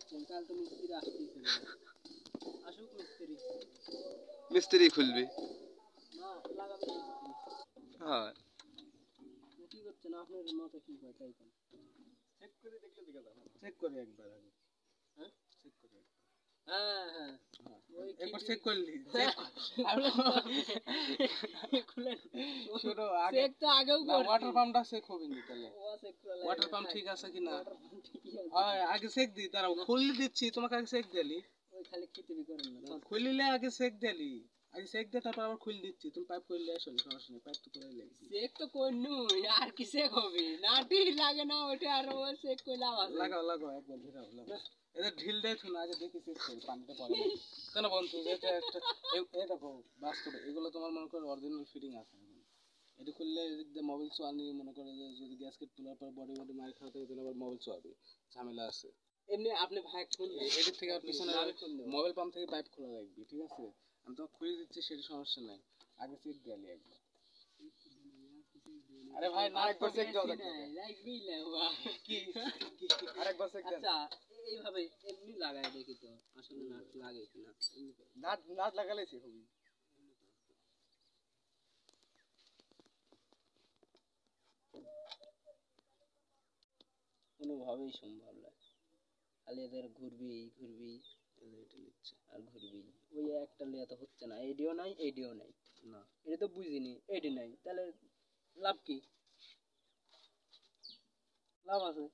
কাল তো মিস্ত্রি আসতেছে আসুক মিস্ত্রি মিস্ত্রি খুলবে না লাগাবে মিস্ত্রি হ্যাঁ কি করছেন আপনার মতো কি হয় তাই কোন চেক করে দেখলে দেখা যাবে চেক করে একবার আগে হ্যাঁ চেক করে হ্যাঁ হ্যাঁ ওই একবার চেক করলি খুলেন ছোট আগে চেক তো আগেও করছি ওয়াটার পাম্পটা চেক হবে নি তাহলে ও চেক করে ওয়াটার পাম্প ঠিক আছে কিনা ওয়াটার পাম্প ঠিকই আছে হ্যাঁ আগে চেক দি দাঁড়াও খুললি দিচ্ছি তোমাকে আগে চেক দিলি ওই খালি খিচুড়ি করেন না খুলিলে আগে চেক দিলি আগে চেক দে তারপর আবার খুলে দিচ্ছি তুমি পাইপ খুললে আসো সমস্যা নেই পাইপ তো করে লাগবে চেক তো করনু আর কি চেক হবে নাটি লাগে না ওটা আর ও চেক কই লাভ আছে লাগাও লাগাও একবার ধরাও লাগাও এটা ঢিল দেয় তো না আগে দেখি চেক করি পানিতে পড়ে না কেন বন্ধু এটা একটা এই দেখো বাস্তবে এগুলো তোমার মনে করো অরিজিনাল ফিটিং আছে এটা খুললে এদিক দিয়ে মোবাইল চোয়ানি মনে করে যে যদি গ্যাসকেট তোলার পর বডি মার খাওয়াতে তাহলে আবার মোবাইল চোয়াবে ঝামেলা আছে এমনি আপনি ভাই খুললে এদিক থেকে পিছনে মোবাইল পাম্প থেকে পাইপ খোলা লাগবে ঠিক আছে আমি তো খুলে দিচ্ছি সেটা সমস্যা নাই আগে চেক দিয়ালি একবার আরে ভাই না একবার চেক দাও লাগবেই না কি আরেকবার চেক দেন আচ্ছা এইভাবে এমনি লাগায় দেখি তো আসলে নাট লাগে কিনা নাট নাট লাগালে চেক হবে কোনোভাবেই সম্ভব নয় খালি এদের ঘুরবি এটা নিচ্ছে আর ঘুরবি ওই একটা লিয়া তো হচ্ছে না এডিও নাই না এটা তো বুঝিনি এডি নাই তাহলে লাভ কি লাভ আছে